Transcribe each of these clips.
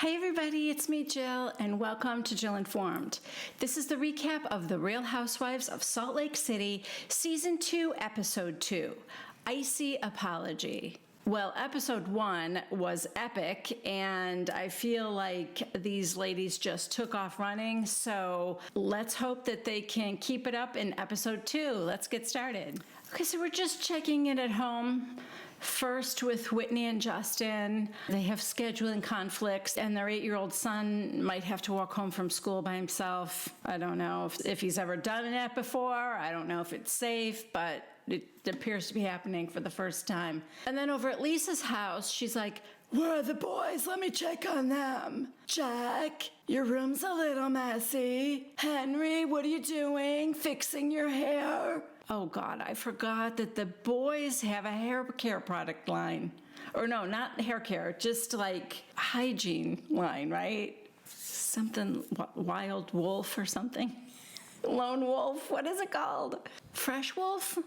Hi everybody, it's me Jill and welcome to Jill Informed. This is the recap of The Real Housewives of Salt Lake City, Season 2, Episode 2, Icy Apology. Well, Episode 1 was epic and I feel like these ladies just took off running, so let's hope that they can keep it up in Episode 2. Let's get started. Okay, so we're just checking in at home. First with Whitney and Justin. They have scheduling conflicts and their 8-year-old son might have to walk home from school by himself. I don't know if he's ever done that before. I don't know if it's safe, but it appears to be happening for the first time. And then over at Lisa's house, she's like, "Where are the boys? Let me check on them. Jack, your room's a little messy. Henry, what are you doing? Fixing your hair?" Oh God, I forgot that the boys have a hair care product line. Or no, not hair care, just like hygiene line, right? Something, Wild Wolf or something? Lone Wolf, what is it called? Fresh Wolf?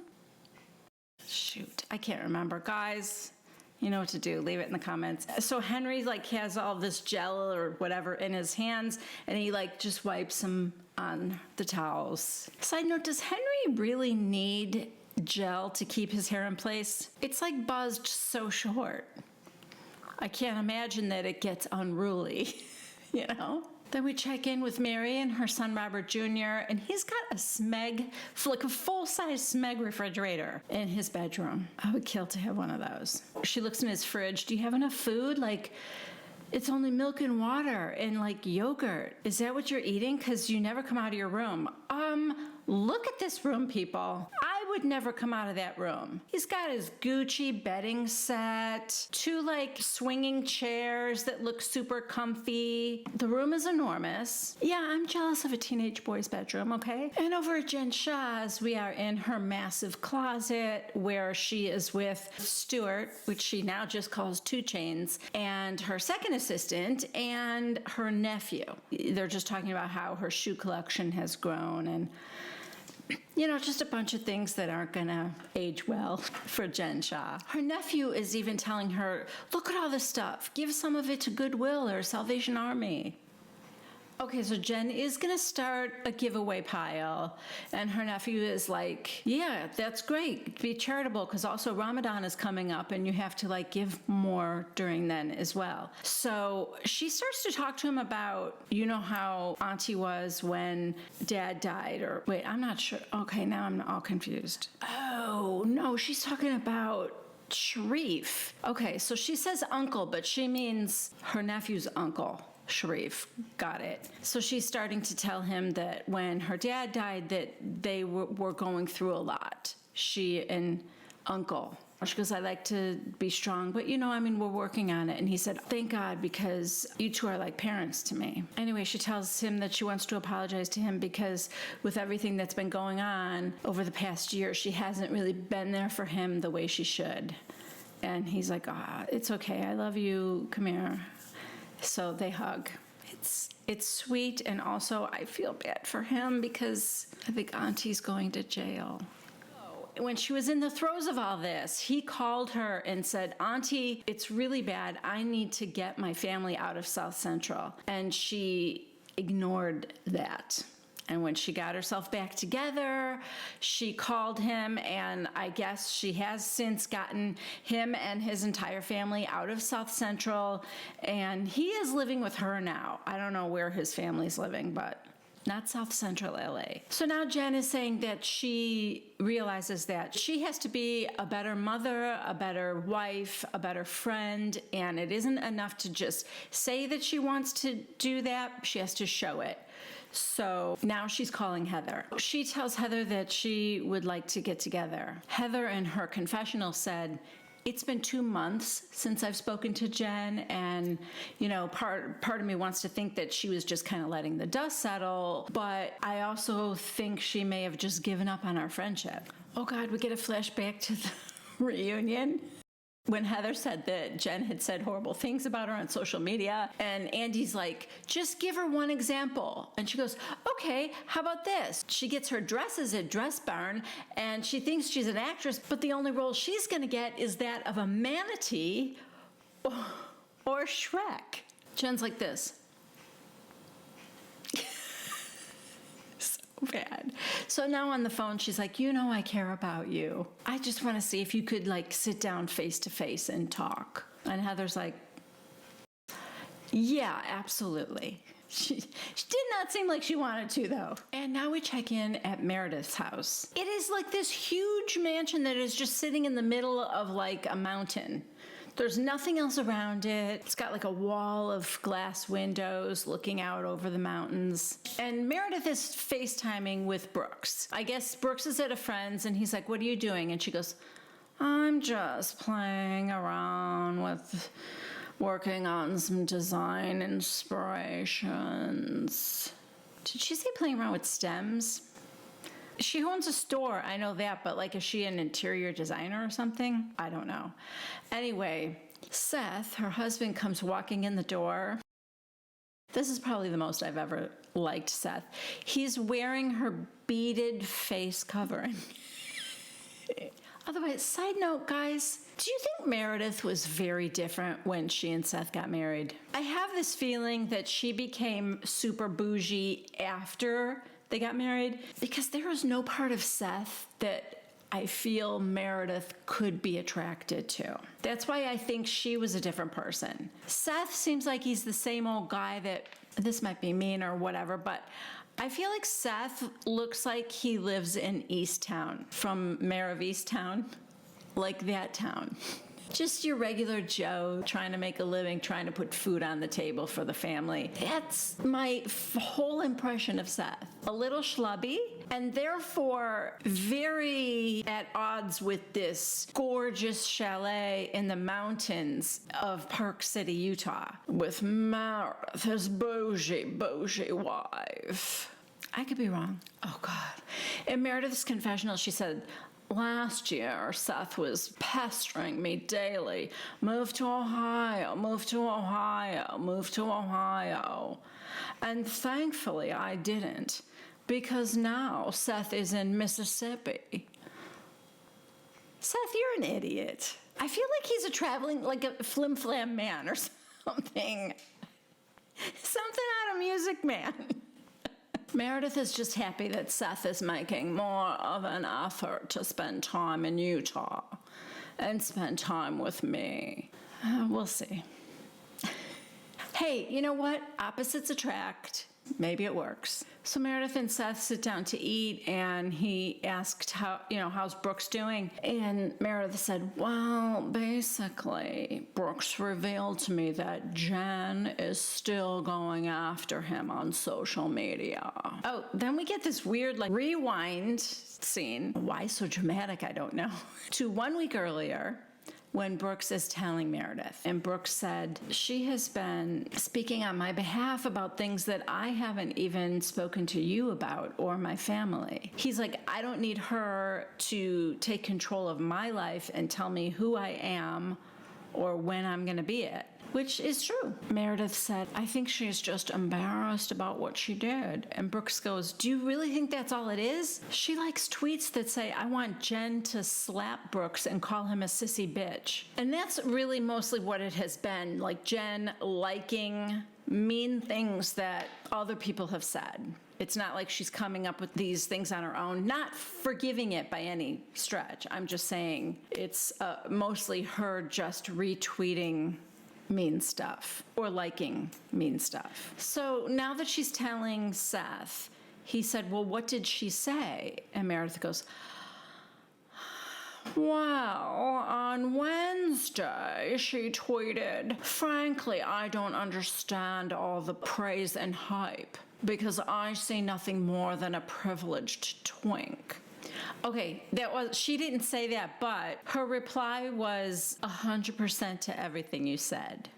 Shoot, I can't remember. Guys, you know what to do. Leave it in the comments. So Henry has all this gel or whatever in his hands and he just wipes them on the towels. Side note, does Henry really need gel to keep his hair in place? It's buzzed so short. I can't imagine that it gets unruly, you know? Then we check in with Mary and her son Robert Jr. and he's got a Smeg, a full-size Smeg refrigerator in his bedroom. I would kill to have one of those. She looks in his fridge. Do you have enough food? It's only milk and water and yogurt. Is that what you're eating? Because you never come out of your room. Look at this room, people. I would never come out of that room. He's got his Gucci bedding set, 2 swinging chairs that look super comfy. The room is enormous. Yeah, I'm jealous of a teenage boy's bedroom, okay? And over at Jen Shah's, we are in her massive closet where she is with Stuart, which she now just calls 2 Chainz, and her second assistant and her nephew. They're just talking about how her shoe collection has grown and just a bunch of things that aren't gonna age well for Jen Shah. Her nephew is even telling her, look at all this stuff. Give some of it to Goodwill or Salvation Army. Okay, so Jen is gonna start a giveaway pile, and her nephew is like, yeah, that's great, be charitable, because also Ramadan is coming up, and you have to give more during then as well. So she starts to talk to him about, how Auntie was when Dad died, or wait, I'm not sure. Okay, now I'm all confused. Oh, no, she's talking about Sharif. Okay, so she says uncle, but she means her nephew's uncle. Sharif, got it. So she's starting to tell him that when her dad died that they were going through a lot, she and uncle. She goes, I like to be strong, but we're working on it. And he said, thank God, because you two are like parents to me. Anyway, she tells him that she wants to apologize to him because with everything that's been going on over the past year, she hasn't really been there for him the way she should. And he's like, it's okay. I love you. Come here. So they hug. It's sweet, and also I feel bad for him because I think Auntie's going to jail. When she was in the throes of all this, he called her and said, Auntie, it's really bad. I need to get my family out of South Central. And she ignored that. And when she got herself back together, she called him, and I guess she has since gotten him and his entire family out of South Central, and he is living with her now. I don't know where his family's living, but not South Central LA. So now Jen is saying that she realizes that she has to be a better mother, a better wife, a better friend, and it isn't enough to just say that she wants to do that. She has to show it. So now she's calling Heather. She tells Heather that she would like to get together. Heather in her confessional said, it's been 2 months since I've spoken to Jen, and part of me wants to think that she was just kind of letting the dust settle, but I also think she may have just given up on our friendship. Oh God, we get a flashback to the reunion when Heather said that Jen had said horrible things about her on social media, and Andy's like, just give her one example. And she goes, okay, how about this? She gets her dresses at Dress Barn, and she thinks she's an actress, but the only role she's gonna get is that of a manatee or Shrek. Jen's like this. So bad. So now on the phone, she's like, you know I care about you. I just want to see if you could like sit down face to face and talk. And Heather's like, yeah, absolutely. She did not seem like she wanted to, though. And now we check in at Meredith's house. It is like this huge mansion that is just sitting in the middle of like a mountain. There's nothing else around it. It's got like a wall of glass windows looking out over the mountains. And Meredith is FaceTiming with Brooks. I guess Brooks is at a friend's and he's like, what are you doing? And she goes, I'm just playing around with working on some design inspirations. Did she say playing around with stems? She owns a store, I know that, but like, is she an interior designer or something? I don't know. Anyway, Seth, her husband, comes walking in the door. This is probably the most I've ever liked Seth. He's wearing her beaded face covering. Otherwise, side note, guys, do you think Meredith was very different when she and Seth got married? I have this feeling that she became super bougie after they got married because there is no part of Seth that I feel Meredith could be attracted to. That's why I think she was a different person. Seth seems like he's the same old guy that, this might be mean or whatever, but I feel like Seth looks like he lives in Easttown, from Mayor of Easttown, like that town. Just your regular Joe trying to make a living, trying to put food on the table for the family. That's my whole impression of Seth. A little schlubby, and therefore very at odds with this gorgeous chalet in the mountains of Park City, Utah, with Meredith, his bougie wife. I could be wrong. Oh, God. In Meredith's confessional, she said, last year, Seth was pestering me daily. Move to Ohio, move to Ohio, move to Ohio. And thankfully, I didn't, because now Seth is in Mississippi. Seth, you're an idiot. I feel like he's a traveling, like a flim-flam man or something. Something out of Music Man. Meredith is just happy that Seth is making more of an effort to spend time in Utah and spend time with me. We'll see. Hey, you know what? Opposites attract. Maybe it works. So Meredith and Seth sit down to eat, and he asked how's Brooks doing? And Meredith said, well, basically, Brooks revealed to me that Jen is still going after him on social media. Oh, then we get this weird, like, rewind scene. Why so dramatic? I don't know. To 1 week earlier, when Brooks is telling Meredith. And Brooks said, she has been speaking on my behalf about things that I haven't even spoken to you about or my family. He's like, I don't need her to take control of my life and tell me who I am or when I'm going to be it. Which is true. Meredith said, I think she's just embarrassed about what she did. And Brooks goes, do you really think that's all it is? She likes tweets that say, I want Jen to slap Brooks and call him a sissy bitch. And that's really mostly what it has been, like Jen liking mean things that other people have said. It's not like she's coming up with these things on her own, not forgiving it by any stretch. I'm just saying it's mostly her just retweeting mean stuff or liking mean stuff. So now that she's telling Seth, he said, well, what did she say? And Meredith goes, well, on Wednesday, she tweeted, frankly, I don't understand all the praise and hype because I see nothing more than a privileged twink. Okay, she didn't say that, but her reply was 100% to everything you said.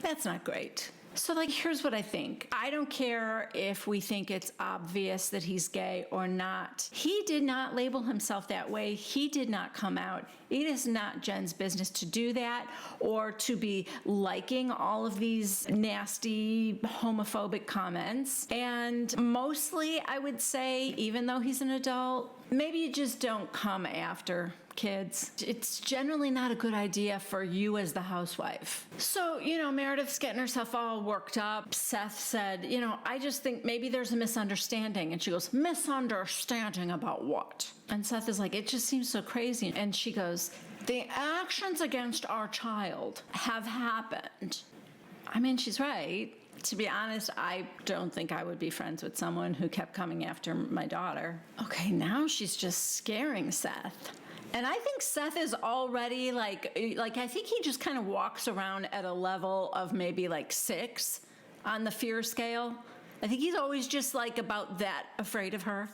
That's not great. So, here's what I think. I don't care if we think it's obvious that he's gay or not. He did not label himself that way. He did not come out. It is not Jen's business to do that or to be liking all of these nasty homophobic comments. And mostly, I would say, even though he's an adult, maybe you just don't come after kids. It's generally not a good idea for you as the housewife. So, Meredith's getting herself all worked up. Seth said, I just think maybe there's a misunderstanding. And she goes, misunderstanding about what? And Seth is like, it just seems so crazy. And she goes, the actions against our child have happened. I mean, she's right. To be honest, I don't think I would be friends with someone who kept coming after my daughter. Okay, now she's just scaring Seth. And I think Seth is already like I think he just kind of walks around at a level of maybe like 6 on the fear scale. I think he's always just like about that afraid of her.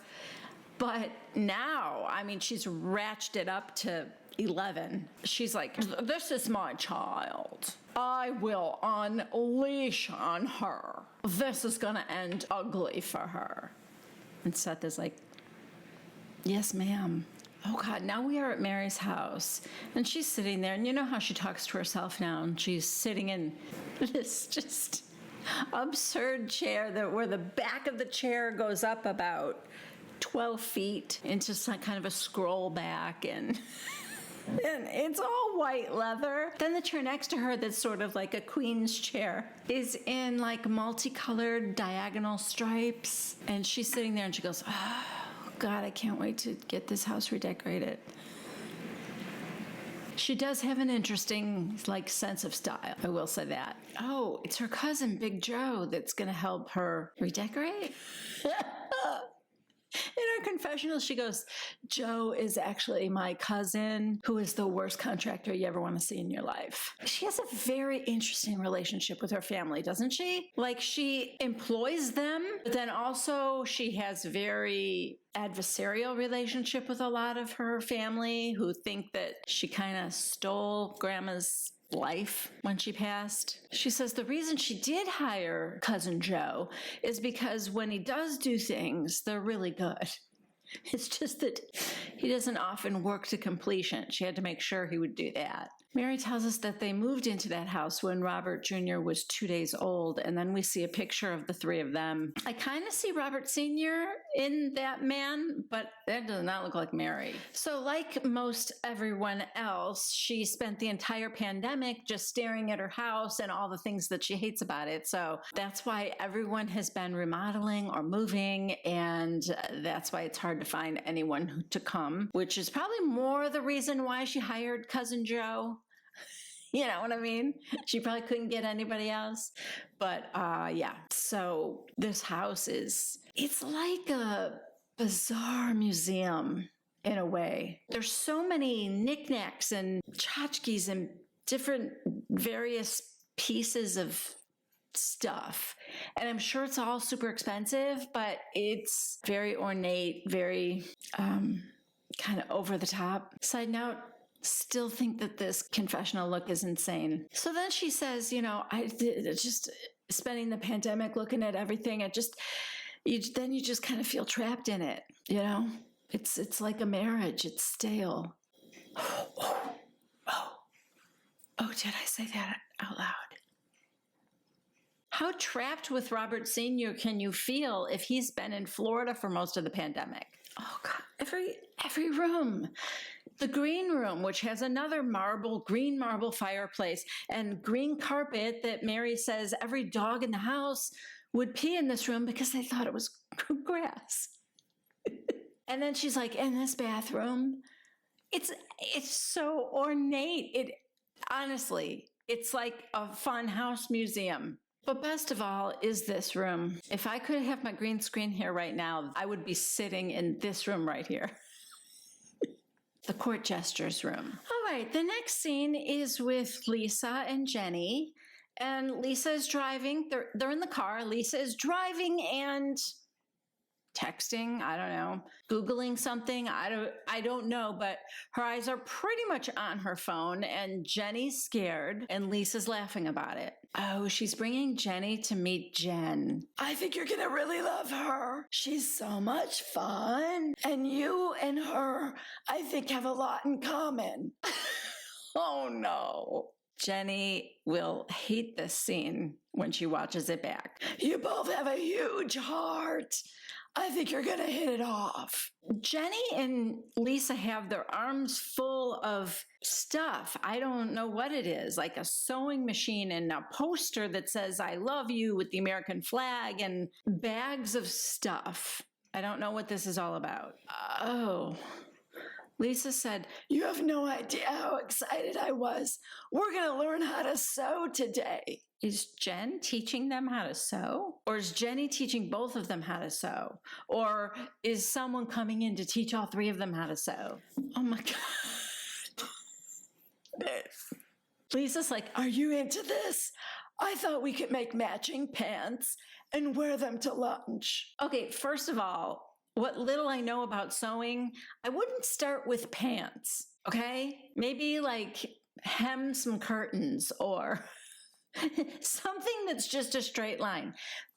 But now, I mean, she's ratcheted up to 11. She's like, this is my child. I will unleash on her. This is gonna end ugly for her. And Seth is like, yes, ma'am. Oh God, now we are at Mary's house and she's sitting there, and you know how she talks to herself now, and she's sitting in this just absurd chair where the back of the chair goes up about 12 feet into some kind of a scroll back, and it's all white leather. Then the chair next to her that's sort of like a queen's chair is in like multicolored diagonal stripes, and she's sitting there and she goes, oh God, I can't wait to get this house redecorated. She does have an interesting sense of style, I will say that. Oh, it's her cousin Big Joe that's gonna help her redecorate? In her confessional, she goes, Joe is actually my cousin who is the worst contractor you ever want to see in your life. She has a very interesting relationship with her family, doesn't she? Like, she employs them, but then also she has very adversarial relationship with a lot of her family who think that she kind of stole Grandma's life when she passed. She says the reason she did hire cousin Joe is because when he does do things, they're really good. It's just that he doesn't often work to completion. She had to make sure he would do that. Mary tells us that they moved into that house when Robert Jr. was 2 days old, and then we see a picture of the 3 of them. I kind of see Robert Sr. in that man, but that does not look like Mary. So like most everyone else, she spent the entire pandemic just staring at her house and all the things that she hates about it. So that's why everyone has been remodeling or moving, and that's why it's hard to find anyone to come, which is probably more the reason why she hired cousin Joe. You know what I mean? She probably couldn't get anybody else. But yeah, so this house it's like a bizarre museum in a way. There's so many knickknacks and tchotchkes and different various pieces of stuff. And I'm sure it's all super expensive, but it's very ornate, very kind of over the top. Side note, still think that this confessional look is insane. So then she says, I just spending the pandemic looking at everything. You just kind of feel trapped in it. It's like a marriage. It's stale. Oh, did I say that out loud? How trapped with Robert Sr. can you feel if he's been in Florida for most of the pandemic? Oh God, every room. The green room, which has another green marble fireplace and green carpet that Mary says every dog in the house would pee in this room because they thought it was grass. And then she's like, in this bathroom, it's so ornate. Honestly, it's like a fun house museum. But best of all is this room. If I could have my green screen here right now, I would be sitting in this room right here. The court gestures room. All right, the next scene is with Lisa and Jenny. And Lisa is driving. They're in the car. Lisa is driving, and texting, I don't know, Googling something. I don't know, but her eyes are pretty much on her phone and Jenny's scared and Lisa's laughing about it. Oh, she's bringing Jenny to meet Jen. I think you're gonna really love her. She's so much fun. And you and her, I think, have a lot in common. Oh no. Jenny will hate this scene when she watches it back. You both have a huge heart. I think you're gonna hit it off. Jenny and Lisa have their arms full of stuff. I don't know what it is, like a sewing machine and a poster that says, I love you with the American flag and bags of stuff. I don't know what this is all about. Oh. Lisa said, you have no idea how excited I was. We're going to learn how to sew today. Is Jen teaching them how to sew? Or is Jenny teaching both of them how to sew? Or is someone coming in to teach all three of them how to sew? Oh my God. Lisa's like, are you into this? I thought we could make matching pants and wear them to lunch. Okay, first of all, what little I know about sewing, I wouldn't start with pants, okay? Maybe like hem some curtains or something that's just a straight line.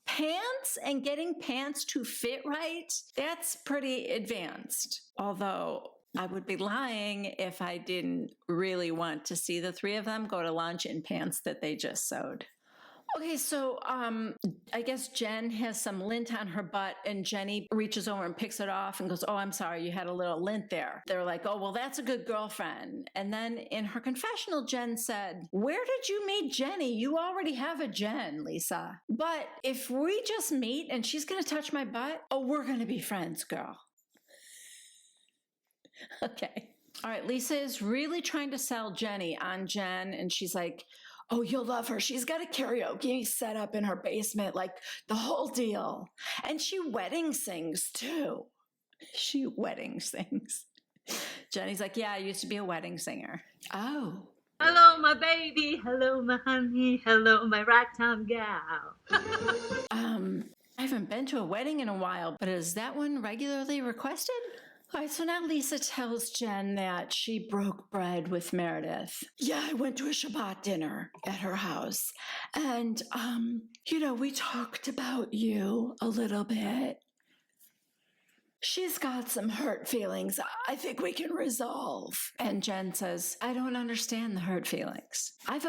Pants and getting pants to fit right, that's pretty advanced. Although I would be lying if I didn't really want to see the three of them go to lunch in pants that they just sewed. Okay, so I guess Jen has some lint on her butt and Jenny reaches over and picks it off and goes, oh, I'm sorry, you had a little lint there. They're like, oh, well, that's a good girlfriend. And then in her confessional, Jen said, where did you meet Jenny? You already have a Jen, Lisa. But if we just meet and she's going to touch my butt, oh, we're going to be friends, girl. Okay. All right, Lisa is really trying to sell Jenny on Jen and she's like, oh, you'll love her. She's got a karaoke set up in her basement, like the whole deal. And she wedding sings too. She wedding sings. Jenny's like, yeah, I used to be a wedding singer. Oh. Hello, my baby. Hello, my honey. Hello, my ragtime gal. I haven't been to a wedding in a while, but is that one regularly requested? All right, so now Lisa tells Jen that she broke bread with Meredith. Yeah, I went to a Shabbat dinner at her house. And, we talked about you a little bit. She's got some hurt feelings I think we can resolve. And Jen says, I don't understand the hurt feelings. I've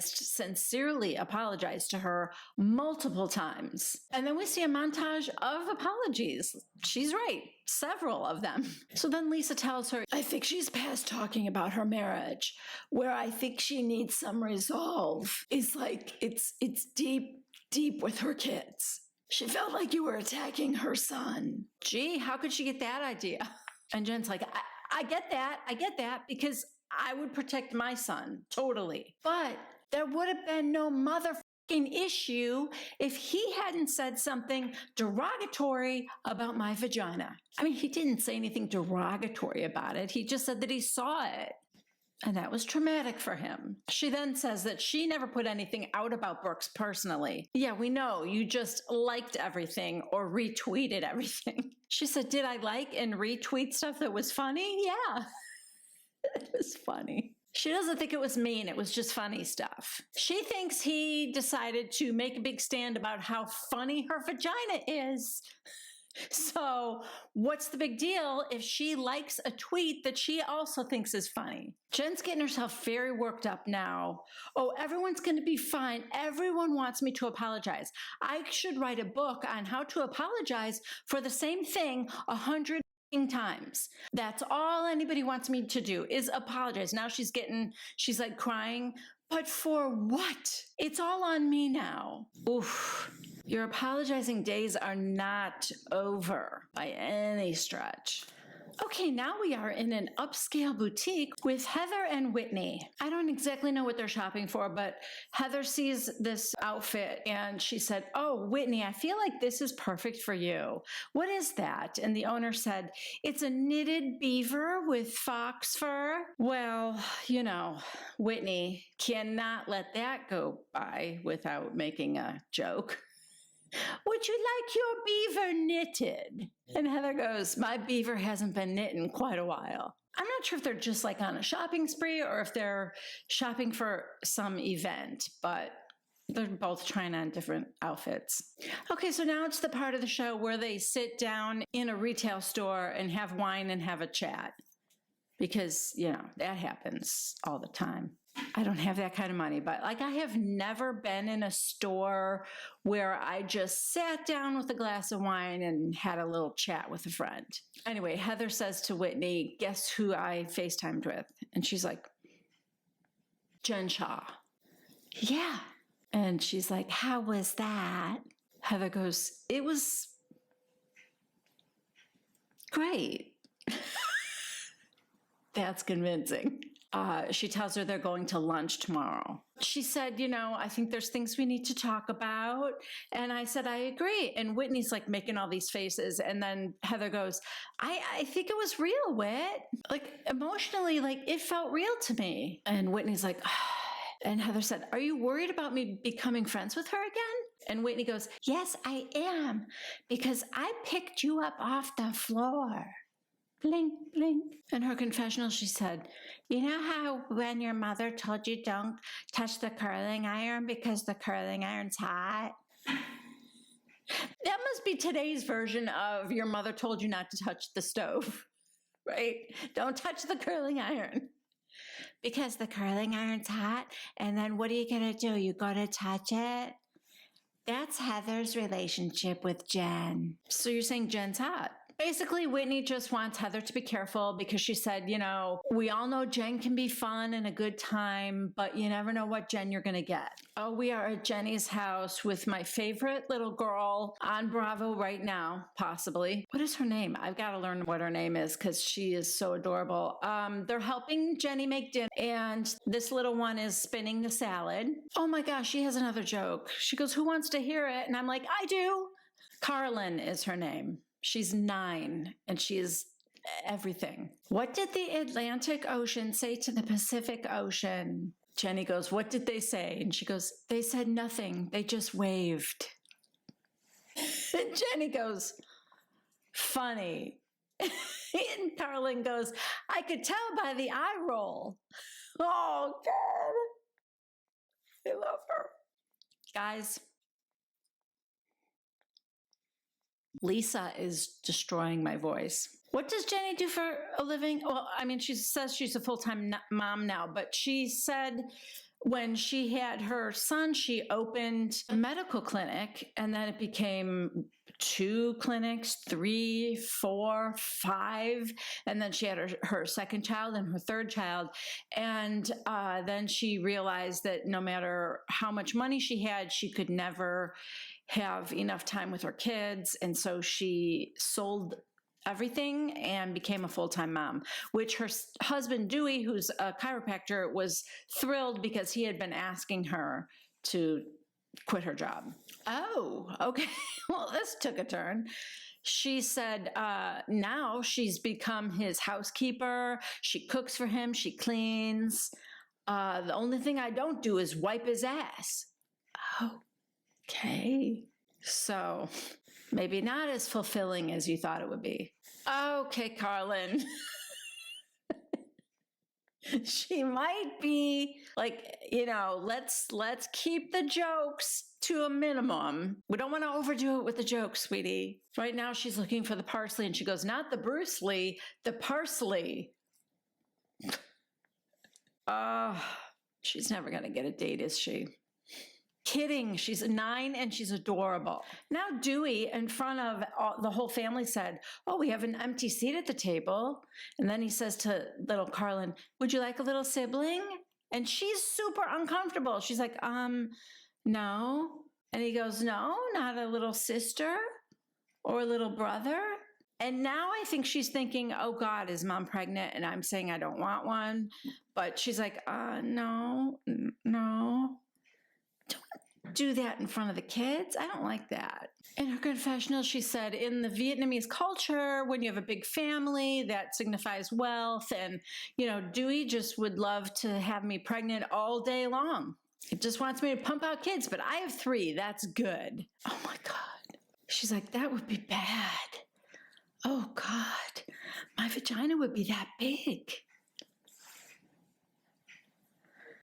sincerely apologized to her multiple times. And then we see a montage of apologies. She's right, several of them. So then Lisa tells her, I think she's past talking about her marriage. Where I think she needs some resolve is like, it's deep with her kids. She felt like you were attacking her son. Gee, how could she get that idea? And Jen's like, I get that, because I would protect my son, totally. But there would have been no motherfucking issue if he hadn't said something derogatory about my vagina. I mean, he didn't say anything derogatory about it. He just said that he saw it. And that was traumatic for him. She then says that she never put anything out about Brooks personally. Yeah, we know. You just liked everything or retweeted everything. She said, did I like and retweet stuff that was funny? Yeah, it was funny. She doesn't think it was mean. It was just funny stuff. She thinks he decided to make a big stand about how funny her vagina is. So what's the big deal if she likes a tweet that she also thinks is funny? Jen's getting herself very worked up now. Oh, everyone's going to be fine. Everyone wants me to apologize. I should write a book on how to apologize for the same thing 100 times. That's all anybody wants me to do is apologize. Now she's like crying. But for what? It's all on me now. Oof. Your apologizing days are not over by any stretch. Okay, now we are in an upscale boutique with Heather and Whitney. I don't exactly know what they're shopping for, but Heather sees this outfit and she said, oh, Whitney, I feel like this is perfect for you. What is that? And the owner said, it's a knitted beaver with fox fur. Well, Whitney cannot let that go by without making a joke. Would you like your beaver knitted? And Heather goes, my beaver hasn't been knit in quite a while. I'm not sure if they're just like on a shopping spree or if they're shopping for some event, but they're both trying on different outfits. Okay, so now it's the part of the show where they sit down in a retail store and have wine and have a chat. Because, you know, that happens all the time. I don't have that kind of money, but like I have never been in a store where I just sat down with a glass of wine and had a little chat with a friend. Anyway, Heather says to Whitney, guess who I FaceTimed with? And she's like, Jen Shaw. Yeah. And she's like, how was that? Heather goes, it was great. That's convincing. She tells her they're going to lunch tomorrow. She said, you know, I think there's things we need to talk about. And I said, I agree. And Whitney's like making all these faces. And then Heather goes, I think it was real, Whit. Like emotionally, like it felt real to me. And Whitney's like, and Heather said, are you worried about me becoming friends with her again? And Whitney goes, yes, I am. Because I picked you up off the floor. Blink, blink. In her confessional, she said, you know how when your mother told you don't touch the curling iron because the curling iron's hot? That must be today's version of your mother told you not to touch the stove, right? Don't touch the curling iron. Because the curling iron's hot, and then what are you going to do? You go to touch it? That's Heather's relationship with Jen. So you're saying Jen's hot? Basically, Whitney just wants Heather to be careful because she said, you know, we all know Jen can be fun and a good time, but you never know what Jen you're going to get. Oh, we are at Jenny's house with my favorite little girl on Bravo right now, possibly. What is her name? I've got to learn what her name is because she is so adorable. They're helping Jenny make dinner, and this little one is spinning the salad. Oh my gosh, she has another joke. She goes, who wants to hear it? And I'm like, I do. Carlin is her name. She's 9 and she is everything. What did the Atlantic Ocean say to the Pacific Ocean? Jenny goes, what did they say? And she goes, they said nothing. They just waved. And Jenny goes, funny. And Carlin goes, I could tell by the eye roll. Oh, God. I love her. Guys, Lisa is destroying my voice. What does Jenny do for a living? Well, I mean, she says she's a full-time mom now, but she said when she had her son, she opened a medical clinic, and then it became 2 clinics, 3, 4, 5, and then she had her second child and her third child. And then she realized that no matter how much money she had, she could never have enough time with her kids. And so she sold everything and became a full-time mom, which her husband, Dewey, who's a chiropractor, was thrilled because he had been asking her to quit her job. Oh, okay. Well, this took a turn. She said now she's become his housekeeper. She cooks for him. She cleans. The only thing I don't do is wipe his ass. Oh. Okay, so maybe not as fulfilling as you thought it would be. Okay, Carlin. She might be like, you know, let's keep the jokes to a minimum. We don't want to overdo it with the jokes, sweetie. Right now she's looking for the parsley and she goes, not the Bruce Lee, the parsley. She's never going to get a date, is she? Kidding. She's 9 and she's adorable. Now Dewey, in front of the whole family, said, oh, we have an empty seat at the table. And then he says to little Carlin, would you like a little sibling? And she's super uncomfortable. She's like, no. And he goes, no, not a little sister or a little brother. And now I think she's thinking, oh God, is mom pregnant? And I'm saying I don't want one. But she's like, no. Don't do that in front of the kids. I don't like that. In her confessional, she said, in the Vietnamese culture, when you have a big family, that signifies wealth. And, you know, Dewey just would love to have me pregnant all day long. It just wants me to pump out kids, but I have 3. That's good. Oh my God. She's like, that would be bad. Oh God, my vagina would be that big.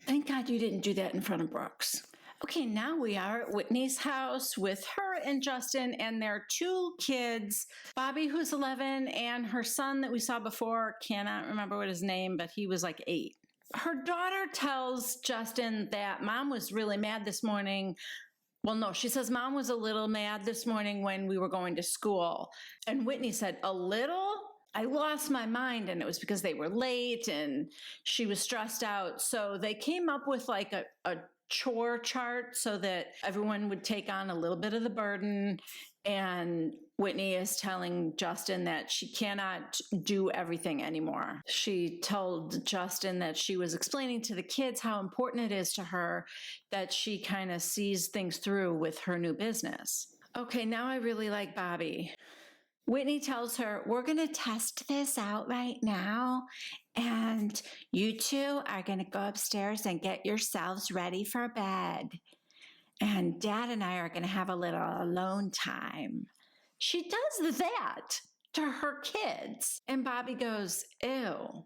Thank God you didn't do that in front of Brooks. Okay, now we are at Whitney's house with her and Justin and their 2 kids, Bobby, who's 11, and her son that we saw before, cannot remember what his name, but he was like 8. Her daughter tells Justin that mom was really mad this morning. Well, no, she says mom was a little mad this morning when we were going to school. And Whitney said, a little? I lost my mind, and it was because they were late and she was stressed out. So they came up with like a chore chart so that everyone would take on a little bit of the burden. And Whitney is telling Justin that she cannot do everything anymore. She told Justin that she was explaining to the kids how important it is to her that she kind of sees things through with her new business. Okay, now I really like Bobby. Whitney tells her, we're going to test this out right now, and you 2 are going to go upstairs and get yourselves ready for bed. And Dad and I are going to have a little alone time. She does that to her kids. And Bobby goes, ew.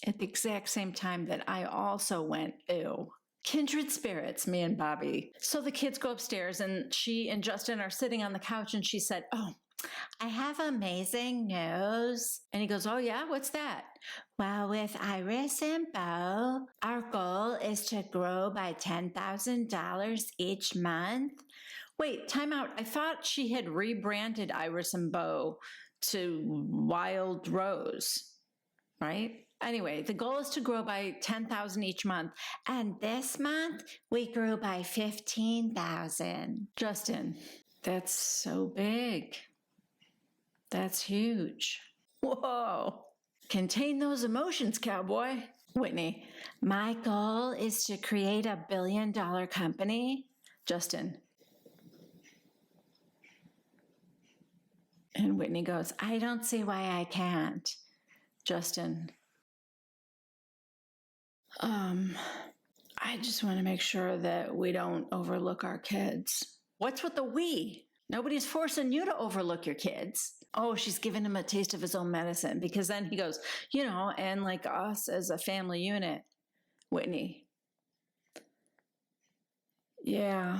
At the exact same time that I also went, ew. Kindred spirits, me and Bobby. So the kids go upstairs, and she and Justin are sitting on the couch, and she said, oh, I have amazing news. And he goes, oh yeah, what's that? Well, with Iris and Bo, our goal is to grow by $10,000 each month. Wait, time out. I thought she had rebranded Iris and Bo to Wild Rose, right? Anyway, the goal is to grow by $10,000 each month. And this month, we grew by $15,000. Justin, that's so big. That's huge. Whoa. Contain those emotions, cowboy. Whitney, my goal is to create a $1 billion company. Justin. And Whitney goes, I don't see why I can't. Justin. I just want to make sure that we don't overlook our kids. What's with the we? Nobody's forcing you to overlook your kids. Oh, she's giving him a taste of his own medicine, because then he goes, and like us as a family unit. Whitney. Yeah.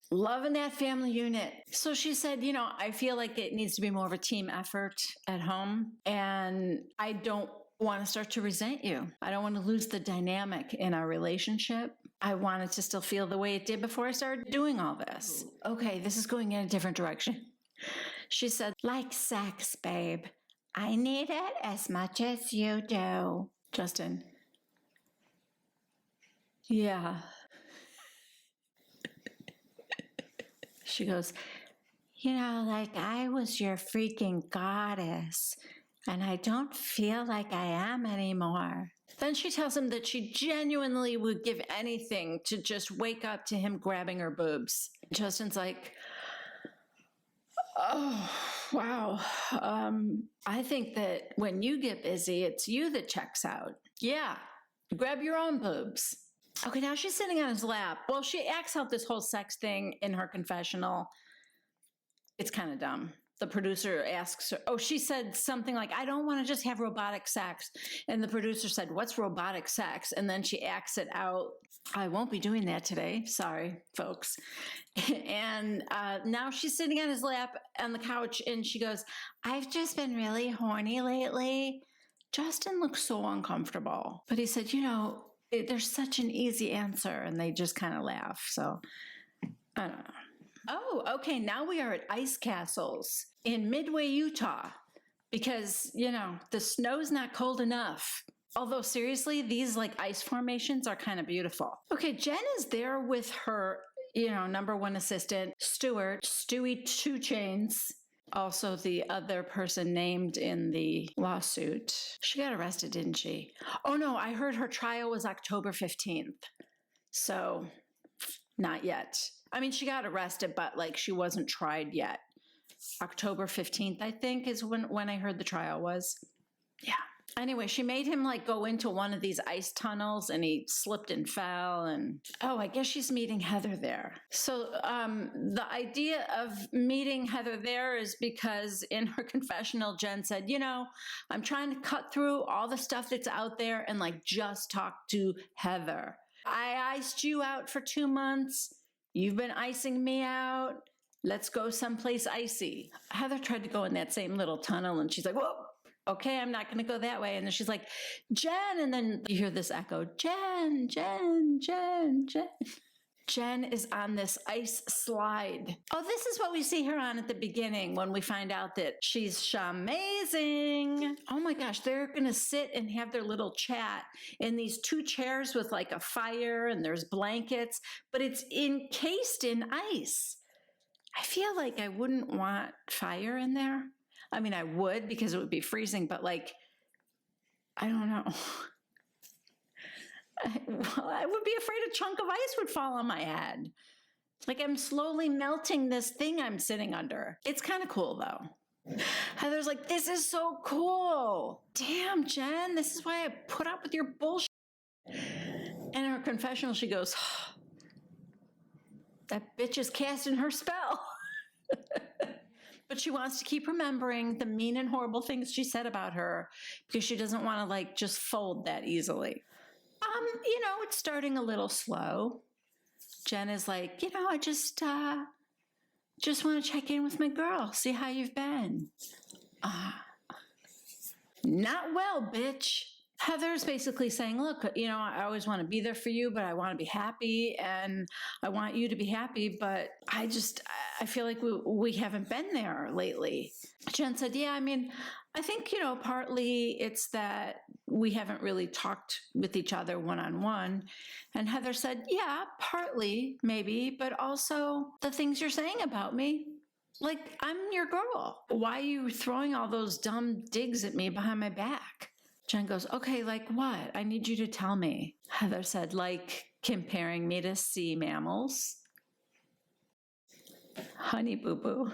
Loving that family unit. So she said, I feel like it needs to be more of a team effort at home. And I don't want to start to resent you. I don't want to lose the dynamic in our relationship. I want it to still feel the way it did before I started doing all this. Okay, this is going in a different direction. She said, like sex, babe. I need it as much as you do. Justin. Yeah. She goes, like I was your freaking goddess, and I don't feel like I am anymore. Then she tells him that she genuinely would give anything to just wake up to him grabbing her boobs. Justin's like, oh, wow. I think that when you get busy, it's you that checks out. Yeah, grab your own boobs. Okay, now she's sitting on his lap. Well, she acts out this whole sex thing in her confessional. It's kind of dumb. The producer asks her, she said something like, I don't want to just have robotic sex. And the producer said, what's robotic sex? And then she acts it out. I won't be doing that today. Sorry, folks. And now she's sitting on his lap on the couch, and she goes, I've just been really horny lately. Justin looks so uncomfortable. But he said, there's such an easy answer. And they just kind of laugh. So I don't know. Oh, okay. Now we are at ice castles in Midway, Utah, because, the snow's not cold enough. Although seriously, these like ice formations are kind of beautiful. Okay. Jen is there with her, number one assistant, Stuart, Stewie Two Chains. Also the other person named in the lawsuit. She got arrested, didn't she? Oh no, I heard her trial was October 15th. So not yet. I mean, she got arrested, but like she wasn't tried yet. October 15th, I think, is when I heard the trial was. Yeah. Anyway, she made him like go into one of these ice tunnels and he slipped and fell. And oh, I guess she's meeting Heather there. So the idea of meeting Heather there is because in her confessional, Jen said, you know, I'm trying to cut through all the stuff that's out there and like just talk to Heather. I iced you out for 2 months. You've been icing me out. Let's go someplace icy. Heather tried to go in that same little tunnel and she's like, whoa. Okay, I'm not going to go that way. And then she's like, Jen. And then you hear this echo, Jen, Jen, Jen, Jen. Jen is on this ice slide. Oh, this is what we see her on at the beginning when we find out that she's amazing. Oh my gosh, they're going to sit and have their little chat in these 2 chairs with like a fire and there's blankets, but it's encased in ice. I feel like I wouldn't want fire in there. I mean, I would because it would be freezing, but like, I don't know. I would be afraid a chunk of ice would fall on my head. Like I'm slowly melting this thing I'm sitting under. It's kind of cool though. Heather's like, this is so cool. Damn, Jen, this is why I put up with your bullshit. And in her confessional, she goes, oh, that bitch is casting her spell. But she wants to keep remembering the mean and horrible things she said about her because she doesn't want to like just fold that easily. You know, it's starting a little slow. Jen is like, you know, I just want to check in with my girl, see how you've been. Not well, bitch. Heather's basically saying, look, you know, I always want to be there for you, but I want to be happy and I want you to be happy, but I feel like we haven't been there lately. Jen said, yeah, I mean, I think, you know, partly it's that we haven't really talked with each other one-on-one. And Heather said, yeah, partly maybe, but also the things you're saying about me. Like, I'm your girl. Why are you throwing all those dumb digs at me behind my back? Jen goes, okay, like what? I need you to tell me. Heather said, like comparing me to sea mammals. Honey boo-boo.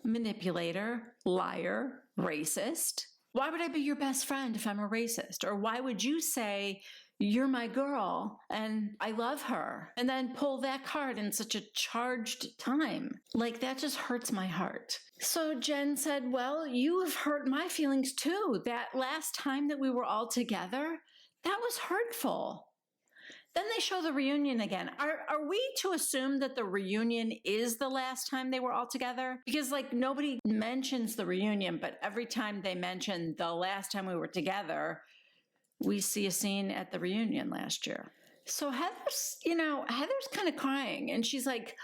Manipulator, liar, racist. Why would I be your best friend if I'm a racist? Or why would you say, you're my girl and I love her, and then pull that card in such a charged time? Like, that just hurts my heart. So Jen said, well, you have hurt my feelings too. That last time that we were all together, that was hurtful. Then they show the reunion again. Are we to assume that the reunion is the last time they were all together? Because like nobody mentions the reunion, but every time they mention the last time we were together, we see a scene at the reunion last year. So Heather's kind of crying and she's like,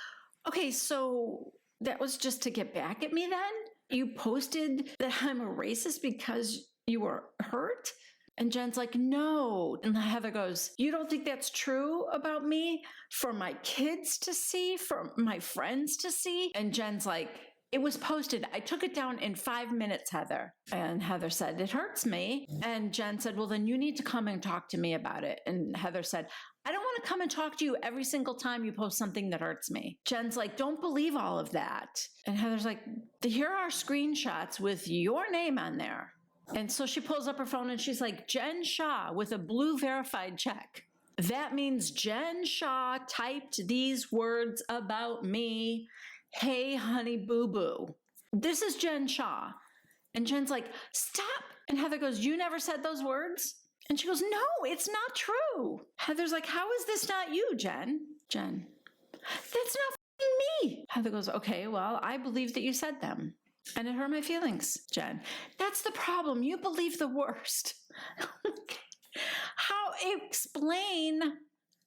okay, so that was just to get back at me then? You posted that I'm a racist because you were hurt? And Jen's like, no. And Heather goes, you don't think that's true about me for my kids to see, for my friends to see? And Jen's like, it was posted. I took it down in 5 minutes, Heather. And Heather said, it hurts me. And Jen said, well, then you need to come and talk to me about it. And Heather said, I don't want to come and talk to you every single time you post something that hurts me. Jen's like, don't believe all of that. And Heather's like, here are screenshots with your name on there. And so she pulls up her phone and she's like, Jen Shaw with a blue verified check. That means Jen Shaw typed these words about me. Hey, honey boo-boo. This is Jen Shaw. And Jen's like, stop. And Heather goes, you never said those words? And she goes, no, it's not true. Heather's like, how is this not you, Jen? Jen, that's not me. Heather goes, okay, well, I believe that you said them. And it hurt my feelings, Jen. That's the problem. You believe the worst. Explain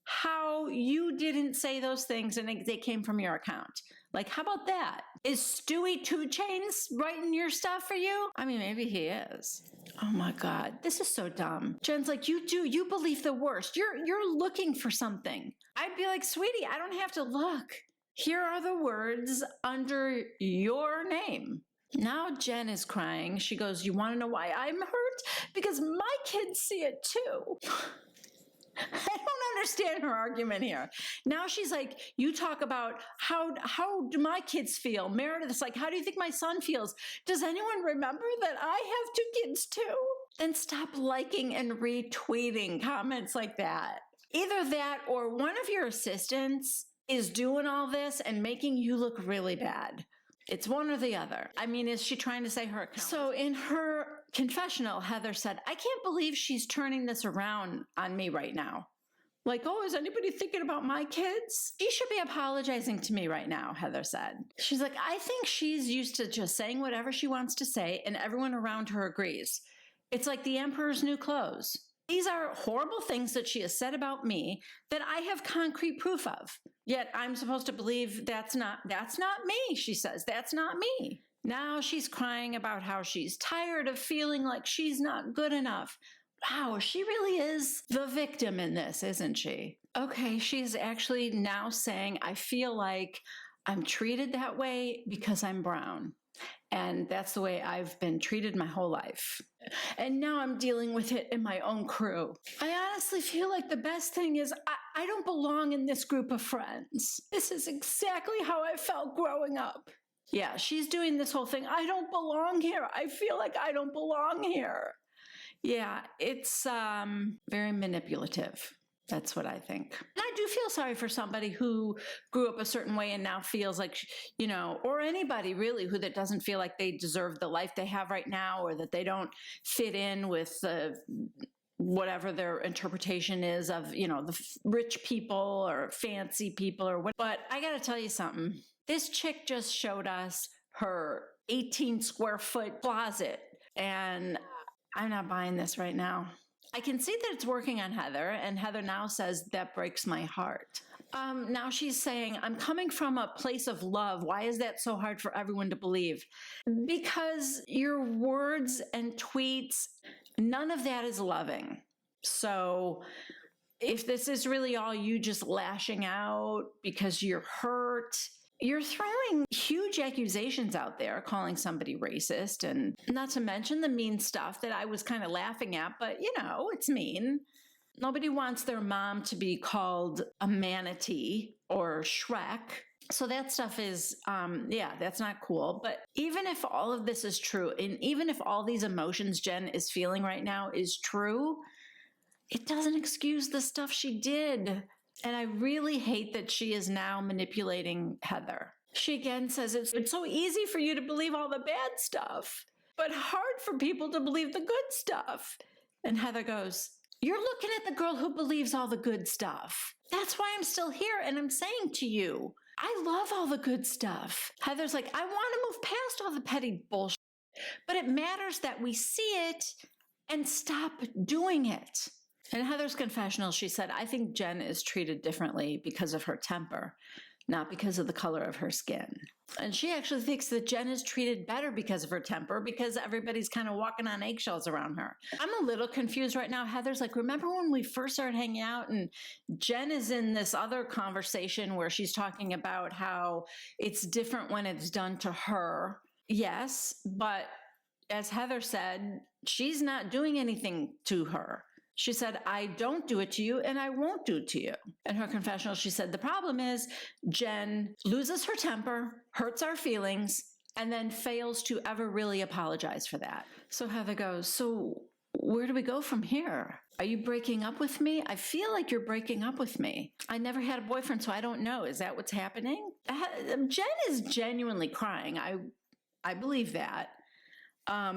how you didn't say those things and they came from your account. Like, how about that? Is Stewie 2 Chainz writing your stuff for you? I mean, maybe he is. Oh my God, this is so dumb. Jen's like, you believe the worst. You're looking for something. I'd be like, sweetie, I don't have to look. Here are the words under your name. Now Jen is crying. She goes, you want to know why I'm hurt? Because my kids see it too. I don't understand her argument here. Now she's like, you talk about how do my kids feel? Meredith's like, how do you think my son feels? Does anyone remember that I have 2 kids too? Then stop liking and retweeting comments like that. Either that or one of your assistants is doing all this and making you look really bad. It's one or the other. I mean, is she trying to say her account? So in her confessional, Heather said, I can't believe she's turning this around on me right now. Like, oh, is anybody thinking about my kids? She should be apologizing to me right now, Heather said. She's like, I think she's used to just saying whatever she wants to say and everyone around her agrees. It's like the emperor's new clothes. These are horrible things that she has said about me that I have concrete proof of. Yet I'm supposed to believe that's not me, she says. That's not me. Now she's crying about how she's tired of feeling like she's not good enough. Wow, she really is the victim in this, isn't she? Okay, she's actually now saying, I feel like I'm treated that way because I'm brown. And that's the way I've been treated my whole life. And now I'm dealing with it in my own crew. I honestly feel like the best thing is I don't belong in this group of friends. This is exactly how I felt growing up. Yeah, she's doing this whole thing. I don't belong here. I feel like I don't belong here. Yeah, it's very manipulative. That's what I think. And I do feel sorry for somebody who grew up a certain way and now feels like, you know, or anybody really who that doesn't feel like they deserve the life they have right now, or that they don't fit in with whatever their interpretation is of, you know, the rich people or fancy people or what. But I got to tell you something. This chick just showed us her 18 square foot closet, and I'm not buying this right now. I can see that it's working on Heather, and Heather now says, that breaks my heart. Now she's saying, I'm coming from a place of love. Why is that so hard for everyone to believe? Because your words and tweets, none of that is loving. So if this is really all you just lashing out because you're hurt, you're throwing huge accusations out there, calling somebody racist, and not to mention the mean stuff that I was kind of laughing at, but you know, it's mean. Nobody wants their mom to be called a manatee or Shrek. So that stuff is, yeah, that's not cool. But even if all of this is true, and even if all these emotions Jen is feeling right now is true, it doesn't excuse the stuff she did. And I really hate that she is now manipulating Heather. She again says, it's so easy for you to believe all the bad stuff, but hard for people to believe the good stuff. And Heather goes, you're looking at the girl who believes all the good stuff. That's why I'm still here, and I'm saying to you, I love all the good stuff. Heather's like, I want to move past all the petty bullshit, but it matters that we see it and stop doing it. In Heather's confessional, she said, I think Jen is treated differently because of her temper, not because of the color of her skin. And she actually thinks that Jen is treated better because of her temper, because everybody's kind of walking on eggshells around her. I'm a little confused right now. Heather's like, remember when we first started hanging out and Jen is in this other conversation where she's talking about how it's different when it's done to her. Yes, but as Heather said, she's not doing anything to her. She said, I don't do it to you and I won't do it to you. In her confessional, she said, the problem is Jen loses her temper, hurts our feelings, and then fails to ever really apologize for that. So Heather goes, so where do we go from here? Are you breaking up with me? I feel like you're breaking up with me. I never had a boyfriend, so I don't know. Is that what's happening? Jen is genuinely crying. I believe that. I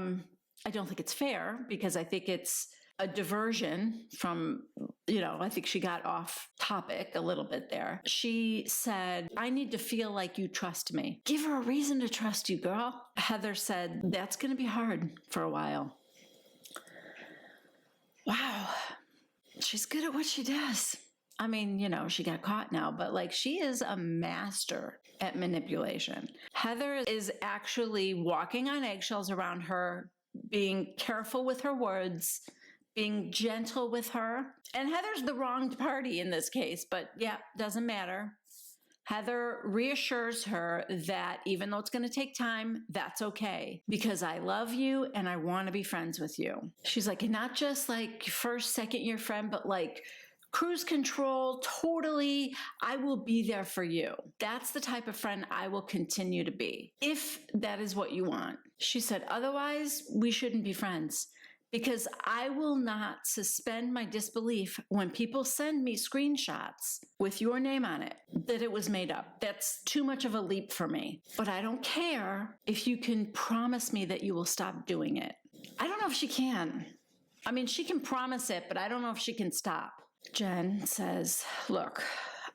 don't think it's fair, because I think it's a diversion from, you know, I think she got off topic a little bit there. She said, I need to feel like you trust me. Give her a reason to trust you, girl. Heather said, that's going to be hard for a while. Wow. She's good at what she does. I mean, you know, she got caught now, but like, she is a master at manipulation. Heather is actually walking on eggshells around her, being careful with her words, being gentle with her. And Heather's the wronged party in this case, but yeah, doesn't matter. Heather reassures her that even though it's going to take time, that's okay, because I love you and I want to be friends with you. She's like, not just like first, second year friend, but like cruise control, totally, I will be there for you. That's the type of friend I will continue to be, if that is what you want. She said, otherwise, we shouldn't be friends. Because I will not suspend my disbelief when people send me screenshots with your name on it that it was made up. That's too much of a leap for me. But I don't care if you can promise me that you will stop doing it. I don't know if she can. I mean, she can promise it, but I don't know if she can stop. Jen says, look,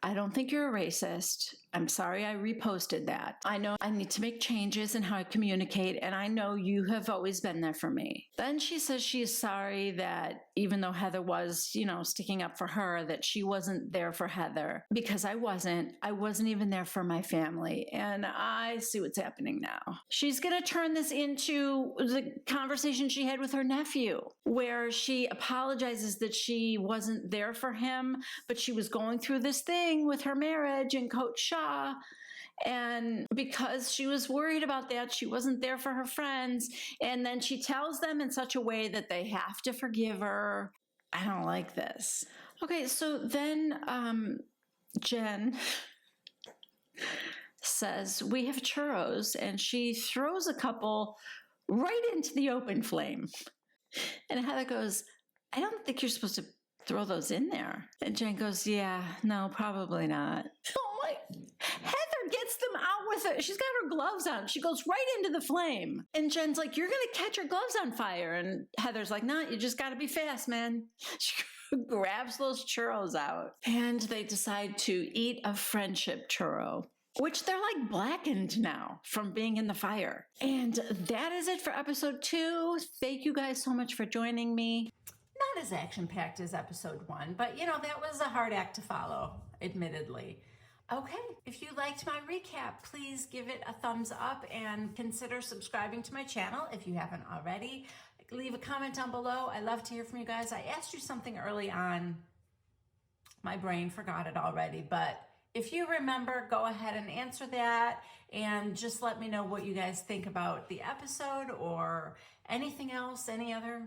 I don't think you're a racist. I'm sorry I reposted that. I know I need to make changes in how I communicate, and I know you have always been there for me. Then she says she is sorry that even though Heather was, sticking up for her, that she wasn't there for Heather, because I wasn't. I wasn't even there for my family, and I see what's happening now. She's going to turn this into the conversation she had with her nephew, where she apologizes that she wasn't there for him, but she was going through this thing with her marriage and Coach Shaw. And because she was worried about that, she wasn't there for her friends. And then she tells them in such a way that they have to forgive her. I don't like this. Okay, so then Jen says, we have churros. And she throws a couple right into the open flame. And Heather goes, I don't think you're supposed to throw those in there. And Jen goes, yeah, no, probably not. Oh my, Heather gets them out with it. She's got her gloves on. She goes right into the flame. And Jen's like, you're going to catch your gloves on fire. And Heather's like, no, you just got to be fast, man. She grabs those churros out. And they decide to eat a friendship churro, which they're like blackened now from being in the fire. And that is it for episode 2. Thank you guys so much for joining me. Not as action-packed as episode 1, but that was a hard act to follow, admittedly. Okay, if you liked my recap, please give it a thumbs up and consider subscribing to my channel if you haven't already. Leave a comment down below. I love to hear from you guys. I asked you something early on. My brain forgot it already, but if you remember, go ahead and answer that and just let me know what you guys think about the episode or anything else, any other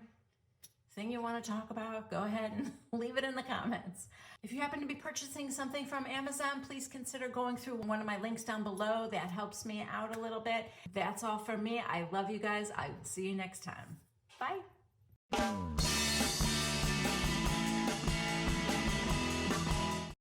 thing you want to talk about, go ahead and leave it in the comments. If you happen to be purchasing something from Amazon, please consider going through one of my links down below. That helps me out a little bit. That's all from me. I love you guys. I will see you next time. Bye.